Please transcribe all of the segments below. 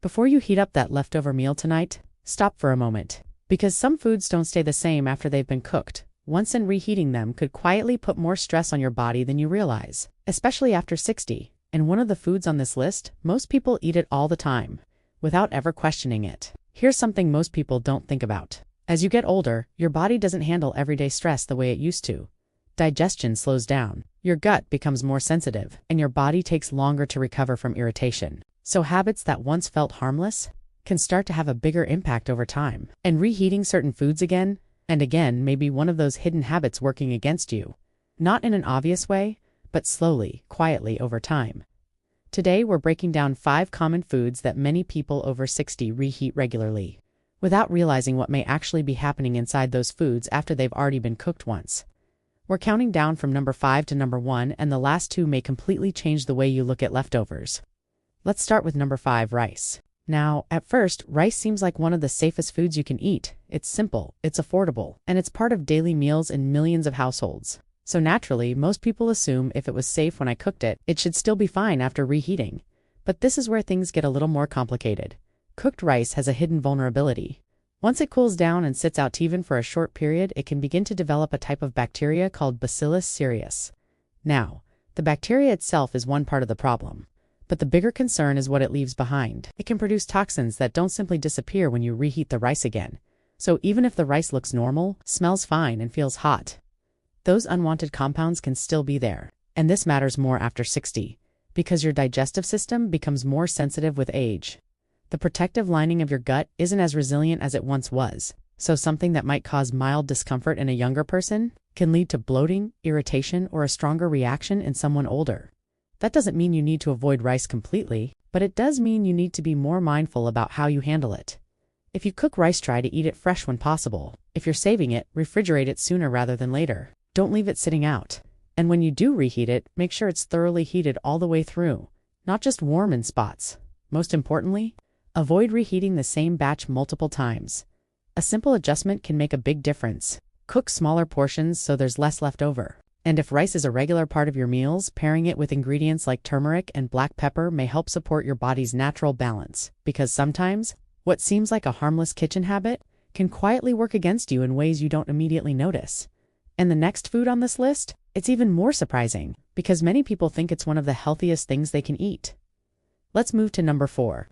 Before you heat up that leftover meal tonight, stop for a moment. Because some foods don't stay the same after they've been cooked. Once and reheating them could quietly put more stress on your body than you realize, especially after 60. And one of the foods on this list, most people eat it all the time, without ever questioning it. Here's something most people don't think about. As you get older, your body doesn't handle everyday stress the way it used to. Digestion slows down, your gut becomes more sensitive, and your body takes longer to recover from irritation. So habits that once felt harmless can start to have a bigger impact over time. And reheating certain foods again and again may be one of those hidden habits working against you. Not in an obvious way, but slowly, quietly over time. Today we're breaking down 5 common foods that many people over 60 reheat regularly, without realizing what may actually be happening inside those foods after they've already been cooked once. We're counting down from number 5 to number 1, and the last 2 may completely change the way you look at leftovers. Let's start with number 5, rice. Now, at first, rice seems like one of the safest foods you can eat. It's simple, it's affordable, and it's part of daily meals in millions of households. So naturally, most people assume if it was safe when I cooked it, it should still be fine after reheating. But this is where things get a little more complicated. Cooked rice has a hidden vulnerability. Once it cools down and sits out even for a short period, it can begin to develop a type of bacteria called Bacillus cereus. Now, the bacteria itself is one part of the problem. But the bigger concern is what it leaves behind. It can produce toxins that don't simply disappear when you reheat the rice again. So even if the rice looks normal, smells fine, and feels hot, those unwanted compounds can still be there. And this matters more after 60, because your digestive system becomes more sensitive with age. The protective lining of your gut isn't as resilient as it once was. So something that might cause mild discomfort in a younger person can lead to bloating, irritation, or a stronger reaction in someone older. That doesn't mean you need to avoid rice completely, but it does mean you need to be more mindful about how you handle it. If you cook rice, try to eat it fresh when possible. If you're saving it, refrigerate it sooner rather than later. Don't leave it sitting out. And when you do reheat it, make sure it's thoroughly heated all the way through, not just warm in spots. Most importantly, avoid reheating the same batch multiple times. A simple adjustment can make a big difference. Cook smaller portions so there's less left over. And if rice is a regular part of your meals, pairing it with ingredients like turmeric and black pepper may help support your body's natural balance. Because sometimes, what seems like a harmless kitchen habit can quietly work against you in ways you don't immediately notice. And the next food on this list, it's even more surprising, because many people think it's one of the healthiest things they can eat. Let's move to number 4.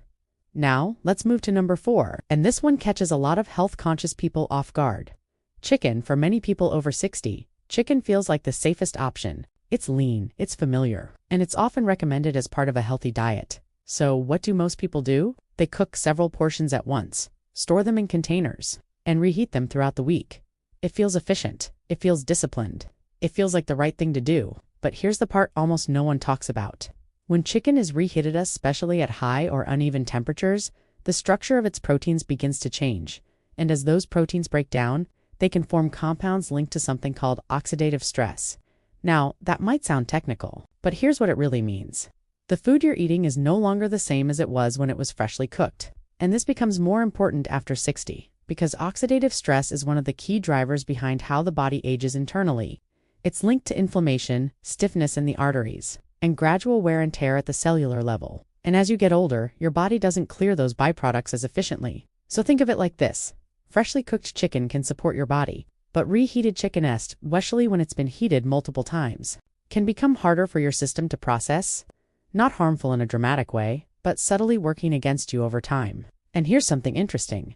Now, let's move to number 4, and this one catches a lot of health-conscious people off guard. Chicken. For many people over 60, chicken feels like the safest option. It's lean, it's familiar, and it's often recommended as part of a healthy diet. So what do most people do? They cook several portions at once, store them in containers, and reheat them throughout the week. It feels efficient, it feels disciplined, it feels like the right thing to do. But here's the part almost no one talks about. When chicken is reheated, especially at high or uneven temperatures, the structure of its proteins begins to change, and as those proteins break down, they can form compounds linked to something called oxidative stress. Now, that might sound technical, but here's what it really means. The food you're eating is no longer the same as it was when it was freshly cooked. And this becomes more important after 60, because oxidative stress is one of the key drivers behind how the body ages internally. It's linked to inflammation, stiffness in the arteries, and gradual wear and tear at the cellular level. And as you get older, your body doesn't clear those byproducts as efficiently. So think of it like this. Freshly cooked chicken can support your body, but reheated chicken, especially when it's been heated multiple times, can become harder for your system to process. Not harmful in a dramatic way, but subtly working against you over time. And here's something interesting.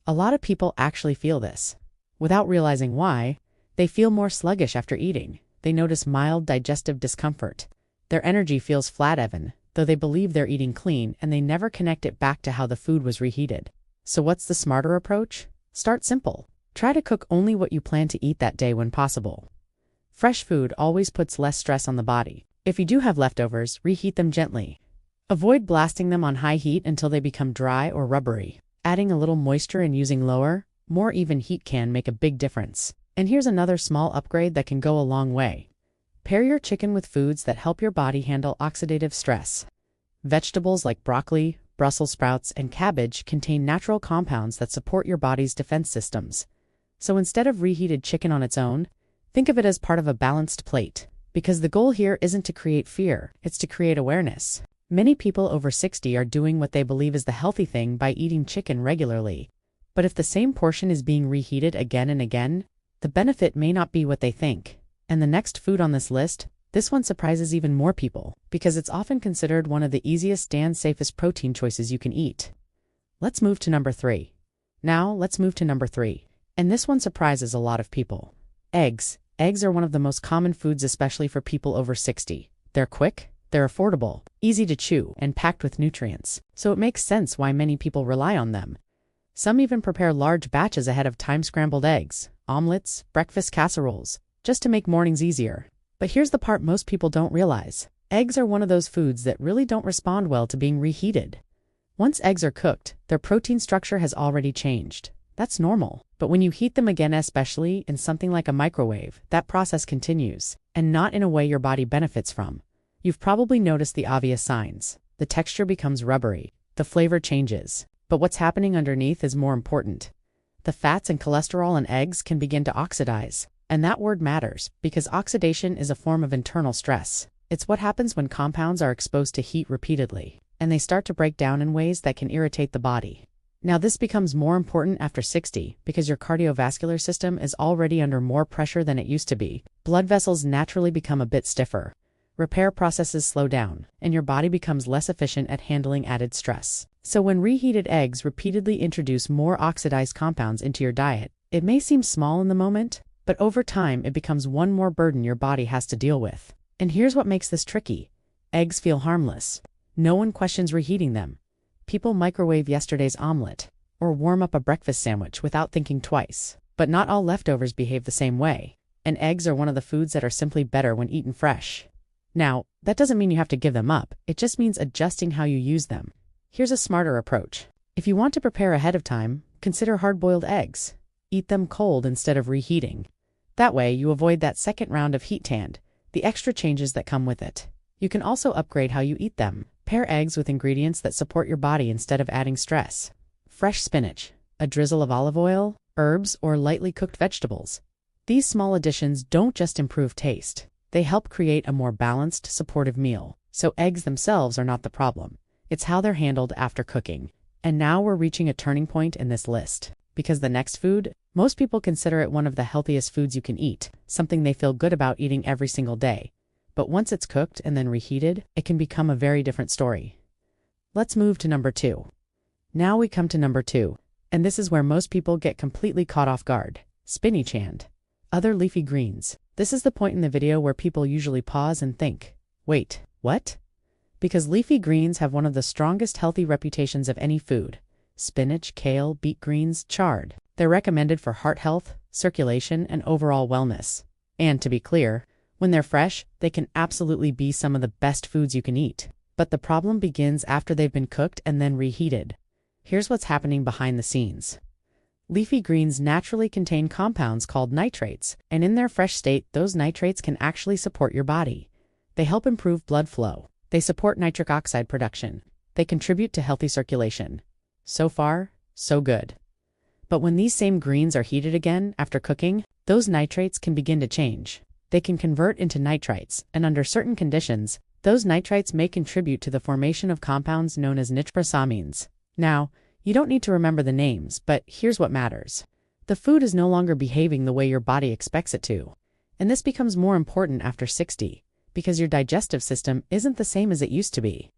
A lot of people actually feel this. Without realizing why, they feel more sluggish after eating. They notice mild digestive discomfort. Their energy feels flat even, though they believe they're eating clean, and they never connect it back to how the food was reheated. So what's the smarter approach? Start simple. Try to cook only what you plan to eat that day when possible. Fresh food always puts less stress on the body. If you do have leftovers, reheat them gently. Avoid blasting them on high heat until they become dry or rubbery. Adding a little moisture and using lower, more even heat can make a big difference. And here's another small upgrade that can go a long way. Pair your chicken with foods that help your body handle oxidative stress. Vegetables like broccoli, Brussels sprouts, and cabbage contain natural compounds that support your body's defense systems. So instead of reheated chicken on its own, think of it as part of a balanced plate. Because the goal here isn't to create fear, it's to create awareness. Many people over 60 are doing what they believe is the healthy thing by eating chicken regularly. But if the same portion is being reheated again and again, the benefit may not be what they think. And the next food on this list, this one surprises even more people, because it's often considered one of the easiest and safest protein choices you can eat. Let's move to number 3. Now, let's move to number 3. And this one surprises a lot of people. Eggs. Eggs are one of the most common foods, especially for people over 60. They're quick, they're affordable, easy to chew, and packed with nutrients, so it makes sense why many people rely on them. Some even prepare large batches ahead of time: scrambled eggs, omelets, breakfast casseroles, just to make mornings easier. But here's the part most people don't realize. Eggs are one of those foods that really don't respond well to being reheated. Once eggs are cooked, their protein structure has already changed. That's normal. But when you heat them again, especially in something like a microwave, that process continues, and not in a way your body benefits from. You've probably noticed the obvious signs. The texture becomes rubbery. The flavor changes. But what's happening underneath is more important. The fats and cholesterol in eggs can begin to oxidize. And that word matters, because oxidation is a form of internal stress. It's what happens when compounds are exposed to heat repeatedly, and they start to break down in ways that can irritate the body. Now, this becomes more important after 60 because your cardiovascular system is already under more pressure than it used to be. Blood vessels naturally become a bit stiffer. Repair processes slow down, and your body becomes less efficient at handling added stress. So when reheated eggs repeatedly introduce more oxidized compounds into your diet, it may seem small in the moment, but over time it becomes one more burden your body has to deal with. And here's what makes this tricky. Eggs feel harmless. No one questions reheating them. People microwave yesterday's omelet, or warm up a breakfast sandwich without thinking twice. But not all leftovers behave the same way, and eggs are one of the foods that are simply better when eaten fresh. Now, that doesn't mean you have to give them up, it just means adjusting how you use them. Here's a smarter approach. If you want to prepare ahead of time, consider hard-boiled eggs. Eat them cold instead of reheating. That way, you avoid that second round of heat and the extra changes that come with it. You can also upgrade how you eat them. Pair eggs with ingredients that support your body instead of adding stress. Fresh spinach, a drizzle of olive oil, herbs, or lightly cooked vegetables. These small additions don't just improve taste. They help create a more balanced, supportive meal. So eggs themselves are not the problem. It's how they're handled after cooking. And now we're reaching a turning point in this list. Because the next food, most people consider it one of the healthiest foods you can eat, something they feel good about eating every single day. But once it's cooked and then reheated, it can become a very different story. Let's move to number 2. Now we come to number 2, and this is where most people get completely caught off guard. Spinach and other leafy greens. This is the point in the video where people usually pause and think, wait, what? Because leafy greens have one of the strongest healthy reputations of any food. Spinach, kale, beet greens, chard. They're recommended for heart health, circulation, and overall wellness. And to be clear, when they're fresh, they can absolutely be some of the best foods you can eat. But the problem begins after they've been cooked and then reheated. Here's what's happening behind the scenes. Leafy greens naturally contain compounds called nitrates, and in their fresh state, those nitrates can actually support your body. They help improve blood flow. They support nitric oxide production. They contribute to healthy circulation. So far, so good. But when these same greens are heated again after cooking, those nitrates can begin to change. They can convert into nitrites, and under certain conditions, those nitrites may contribute to the formation of compounds known as nitrosamines. Now, you don't need to remember the names, but here's what matters. The food is no longer behaving the way your body expects it to. And this becomes more important after 60, because your digestive system isn't the same as it used to be.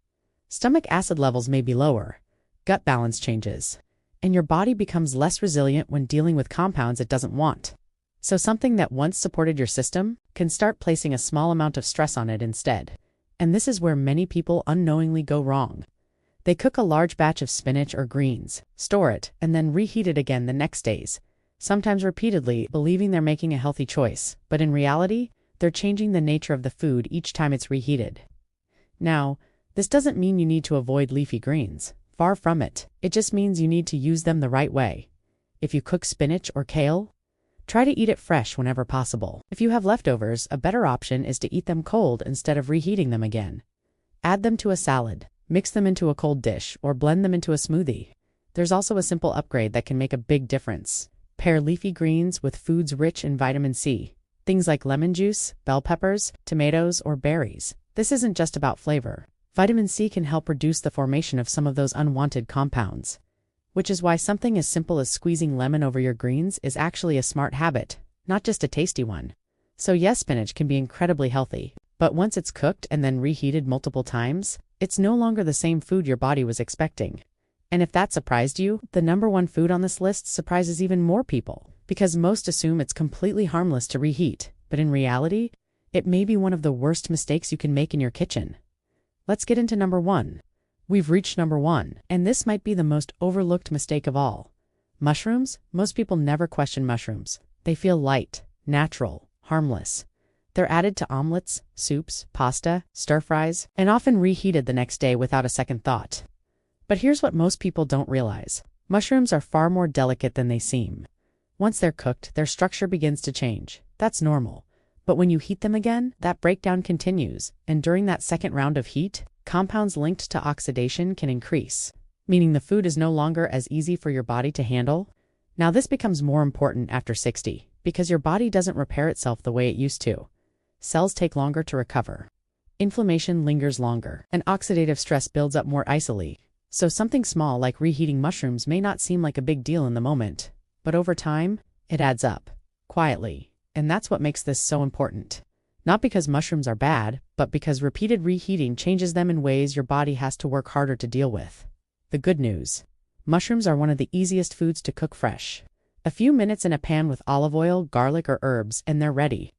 Stomach acid levels may be lower, gut balance changes, and your body becomes less resilient when dealing with compounds it doesn't want. So something that once supported your system can start placing a small amount of stress on it instead. And this is where many people unknowingly go wrong. They cook a large batch of spinach or greens, store it, and then reheat it again the next days, sometimes repeatedly, believing they're making a healthy choice, but in reality, they're changing the nature of the food each time it's reheated. Now, this doesn't mean you need to avoid leafy greens. Far from it. It just means you need to use them the right way. If you cook spinach or kale, try to eat it fresh whenever possible. If you have leftovers, a better option is to eat them cold instead of reheating them again. Add them to a salad. Mix them into a cold dish, or blend them into a smoothie. There's also a simple upgrade that can make a big difference. Pair leafy greens with foods rich in vitamin C. Things like lemon juice, bell peppers, tomatoes, or berries. This isn't just about flavor. Vitamin C can help reduce the formation of some of those unwanted compounds, which is why something as simple as squeezing lemon over your greens is actually a smart habit, not just a tasty one. So yes, spinach can be incredibly healthy, but once it's cooked and then reheated multiple times, it's no longer the same food your body was expecting. And if that surprised you, the number one food on this list surprises even more people, because most assume it's completely harmless to reheat, but in reality, it may be one of the worst mistakes you can make in your kitchen. Let's get into number 1. We've reached number 1, and this might be the most overlooked mistake of all. Mushrooms? Most people never question mushrooms. They feel light, natural, harmless. They're added to omelets, soups, pasta, stir-fries, and often reheated the next day without a second thought. But here's what most people don't realize. Mushrooms are far more delicate than they seem. Once they're cooked, their structure begins to change. That's normal. But when you heat them again, that breakdown continues, and during that second round of heat, compounds linked to oxidation can increase, meaning the food is no longer as easy for your body to handle. Now this becomes more important after 60, because your body doesn't repair itself the way it used to. Cells take longer to recover. Inflammation lingers longer, and oxidative stress builds up more easily. So something small like reheating mushrooms may not seem like a big deal in the moment, but over time, it adds up, quietly. And that's what makes this so important. Not because mushrooms are bad, but because repeated reheating changes them in ways your body has to work harder to deal with. The good news: mushrooms are one of the easiest foods to cook fresh. A few minutes in a pan with olive oil, garlic, or herbs, and they're ready.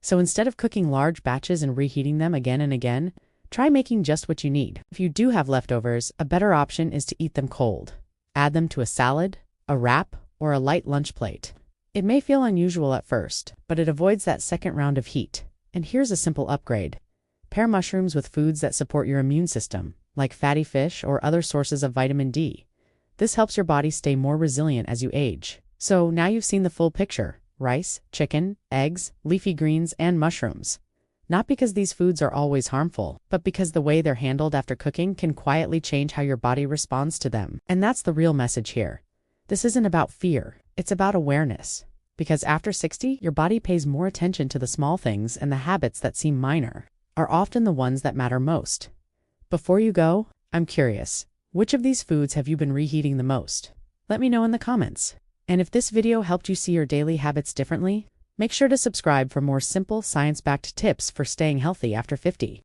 So instead of cooking large batches and reheating them again and again, try making just what you need. If you do have leftovers, a better option is to eat them cold. Add them to a salad, a wrap, or a light lunch plate. It may feel unusual at first, but it avoids that second round of heat. And here's a simple upgrade. Pair mushrooms with foods that support your immune system, like fatty fish or other sources of vitamin D. This helps your body stay more resilient as you age. So now you've seen the full picture: rice, chicken, eggs, leafy greens, and mushrooms. Not because these foods are always harmful, but because the way they're handled after cooking can quietly change how your body responds to them. And that's the real message here. This isn't about fear, it's about awareness. Because after 60, your body pays more attention to the small things, and the habits that seem minor are often the ones that matter most. Before you go, I'm curious, which of these foods have you been reheating the most? Let me know in the comments. And if this video helped you see your daily habits differently, make sure to subscribe for more simple, science-backed tips for staying healthy after 50.